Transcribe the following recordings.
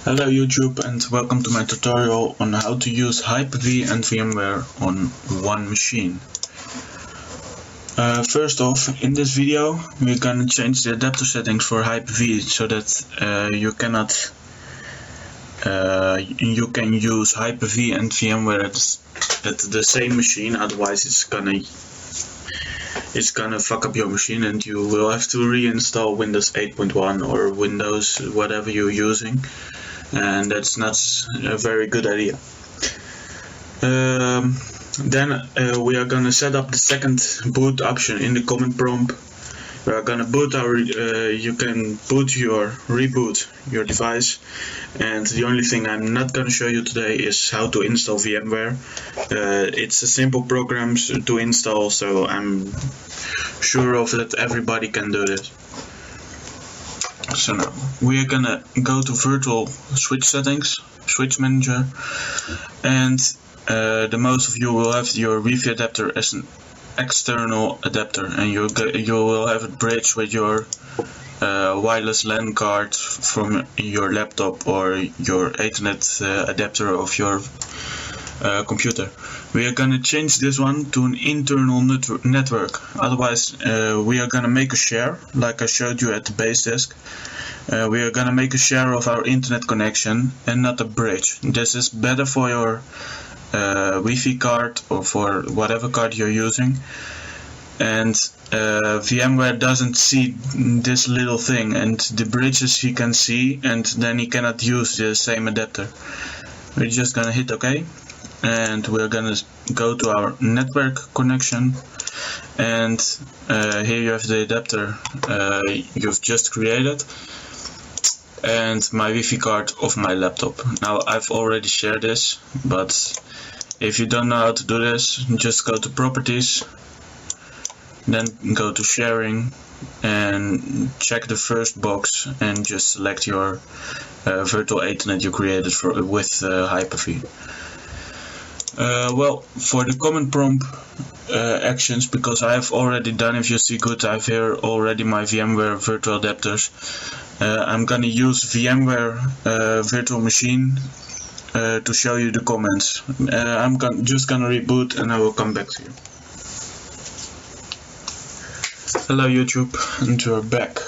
Hello YouTube and welcome to my tutorial on how to use Hyper-V and VMware on one machine. First off, in this video we're gonna change the adapter settings for Hyper-V so that you can use Hyper-V and VMware at the same machine, otherwise it's gonna fuck up your machine and you will have to reinstall Windows 8.1 or Windows whatever you're using, and that's not a very good idea. Then we are gonna set up the second boot option in the command prompt. We are gonna boot you can boot reboot your device, and the only thing I'm not gonna show you today is how to install VMware. It's a simple program to install, so I'm sure of that everybody can do this. So now we are gonna go to virtual switch settings, switch manager, and the most of you will have your Wi-Fi adapter as an external adapter, and you will have a bridge with your wireless LAN card from your laptop or your Ethernet adapter of your computer. We are gonna change this one to an internal network. Otherwise, we are gonna make a share, like I showed you at the base disk. We are gonna make a share of our internet connection and not a bridge. This is better for your Wi-Fi card or for whatever card you're using, and VMware doesn't see this little thing, and the bridges he can see, and then he cannot use the same adapter. We're just gonna hit OK, and we're gonna go to our network connection, and here you have the adapter you've just created and my Wi-Fi card of my laptop. Now I've already shared this, but if you don't know how to do this, just go to properties, then go to sharing and check the first box and just select your virtual Ethernet you created with Hyper-V. Well, for the command prompt actions, because I have already done, if you see good, I have here already my VMware virtual adapters. I'm gonna use VMware virtual machine to show you the commands. I'm just gonna reboot and I will come back to you. Hello YouTube, and you're back.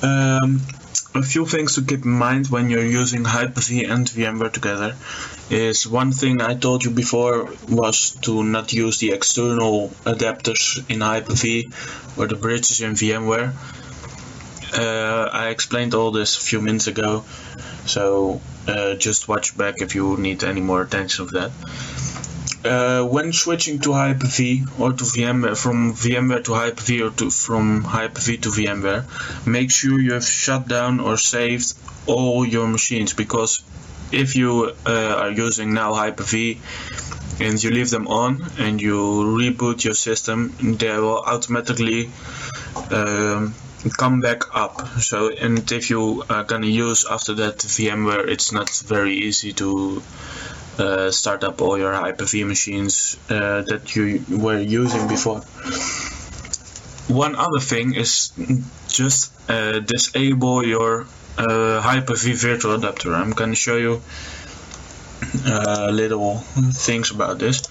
A few things to keep in mind when you're using Hyper-V and VMware together is, one thing I told you before was to not use the external adapters in Hyper-V or the bridges in VMware. I explained all this a few minutes ago, so just watch back if you need any more attention of that. When switching to Hyper-V or to VMware, from VMware to Hyper-V or from Hyper-V to VMware, make sure you have shut down or saved all your machines, because if you are using now Hyper-V and you leave them on and you reboot your system, they will automatically come back up. So, and if you are gonna use after that VMware, it's not very easy to start up all your Hyper-V machines that you were using before. One other thing is just disable your Hyper-V virtual adapter. I'm gonna show you little things about this.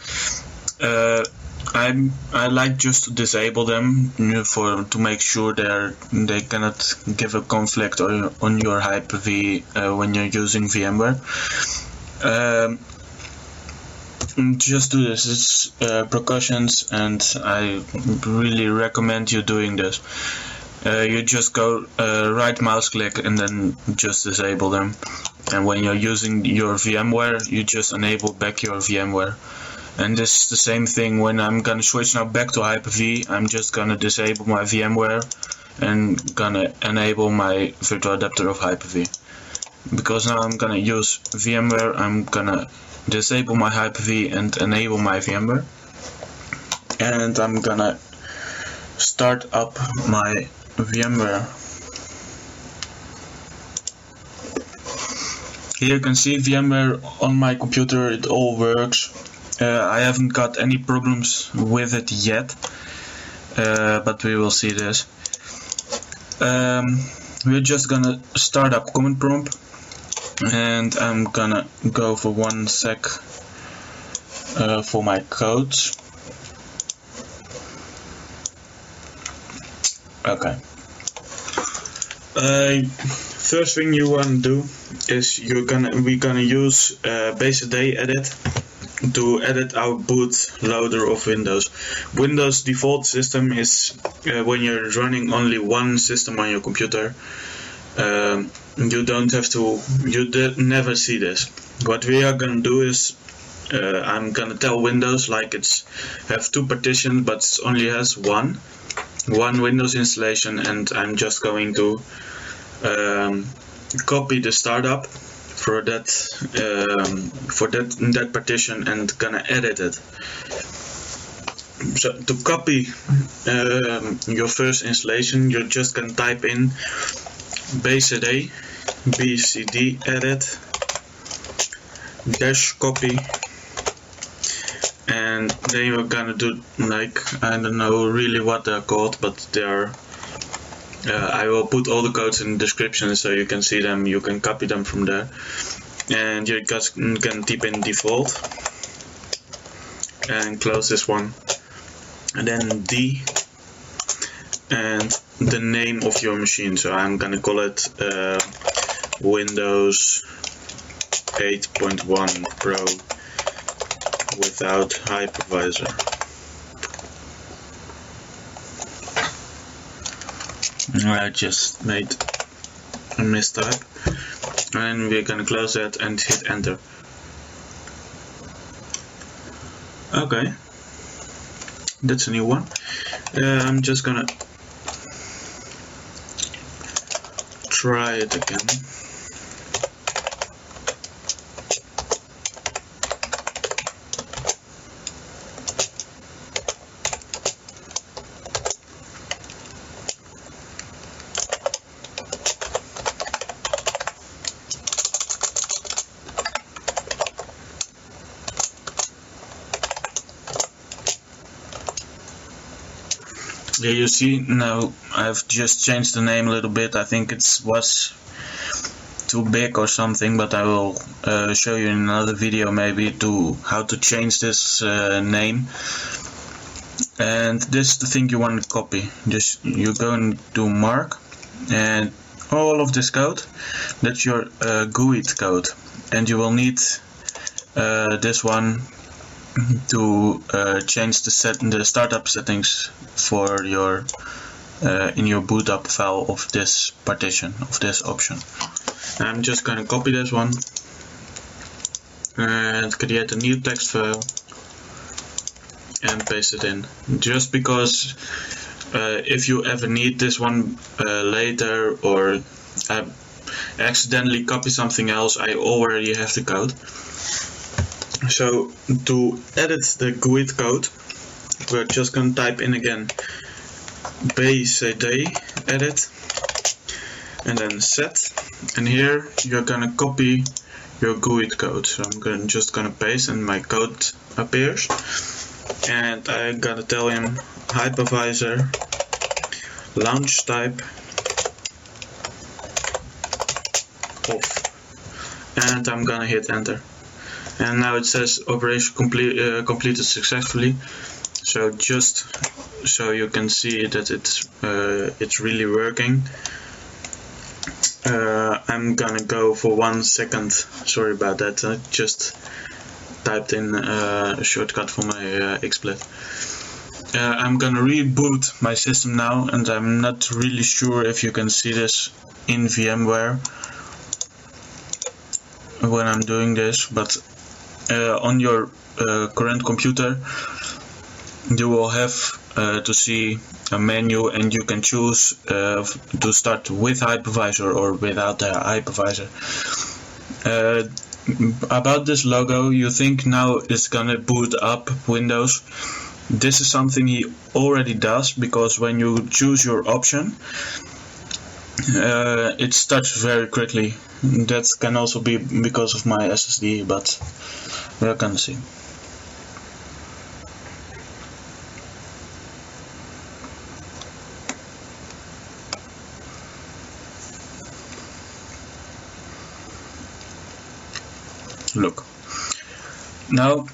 I like just to disable them to make sure they cannot give a conflict on your Hyper-V when you're using VMware. Just do this. It's precautions, and I really recommend you doing this. You just go right mouse click and then just disable them, and when you're using your VMware, you just enable back your VMware. And this is the same thing when I'm gonna switch now back to Hyper-V. I'm just gonna disable my VMware and gonna enable my virtual adapter of Hyper-V. Because now I'm gonna use VMware, I'm gonna disable my Hyper-V and enable my VMware. And I'm gonna start up my VMware. Here you can see VMware on my computer, it all works. I haven't got any problems with it yet, but we will see this. We're just gonna start up command prompt and I'm gonna go for 1 sec for my codes. Okay. First thing you want to do is we're gonna use bcdedit to edit our bootloader of Windows. Windows default system is when you're running only one system on your computer. You don't have to. Never see this. What we are gonna do is I'm gonna tell Windows like it's have 2 partitions, but it only has one Windows installation, and I'm just going to copy the startup for that partition and gonna edit it. So to copy your first installation, you're just gonna type in bcdedit -copy, and then you're gonna do, like, I don't know really what they're called, but they are I will put all the codes in the description so you can see them, you can copy them from there, and you just can type in default and close this one, and then D and the name of your machine. So I'm gonna call it Windows 8.1 Pro without hypervisor. I just made a mistype, and we're gonna close that and hit enter. Okay, that's a new one. I'm just gonna try it again. Yeah, you see now I've just changed the name a little bit. I think it was too big or something, but I will show you in another video maybe how to change this name. And this is the thing you want to copy. Just you go and do mark, and all of this code, that's your GUID code, and you will need this one to change the startup settings for your in your boot up file of this partition, of this option. I'm just gonna copy this one and create a new text file and paste it in, just because if you ever need this one later, or accidentally copy something else, I already have the code. So to edit the GUID code, we're just going to type in again bcdedit and then set, and here you're going to copy your GUID code. So I'm just going to paste and my code appears, and I'm going to tell him hypervisor launch type off, and I'm going to hit enter. And now it says operation completed successfully. So just so you can see that it's really working. I'm gonna go for 1 second. Sorry about that. I just typed in a shortcut for my XSplit. I'm gonna reboot my system now, and I'm not really sure if you can see this in VMware when I'm doing this, but on your current computer you will have to see a menu, and you can choose to start with hypervisor or without the hypervisor. About this logo, you think now it's gonna boot up Windows. This is something he already does, because when you choose your option, it starts very quickly. That can also be because of my SSD, but we're gonna see. look. Now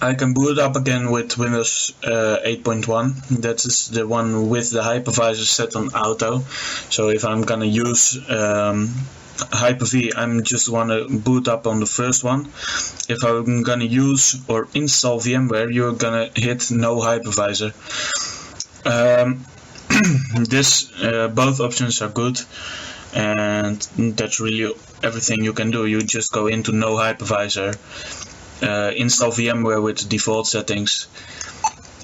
I can boot up again with Windows 8.1. That is the one with the hypervisor set on auto. So if I'm gonna use Hyper-V, I'm just wanna boot up on the first one. If I'm gonna use or install VMware, you're gonna hit no hypervisor. Both options are good, and that's really everything you can do. You just go into no hypervisor, install VMware with the default settings,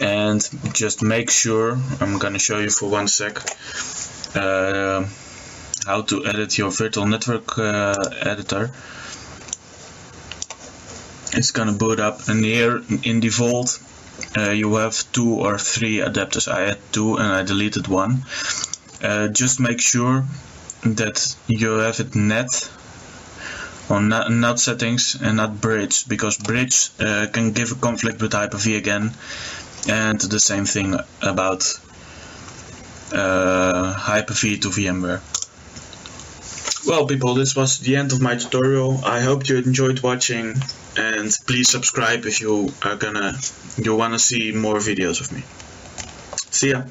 and just make sure, I'm gonna show you for 1 sec how to edit your virtual network editor. It's gonna boot up, and here in default you have 2 or 3 adapters. I had 2 and I deleted 1. Just make sure that you have it net on NAT settings and not bridge, because bridge can give a conflict with Hyper-V again, and the same thing about Hyper-V to VMware. Well people, this was the end of my tutorial. I hope you enjoyed watching, and please subscribe if you wanna see more videos of me. See ya!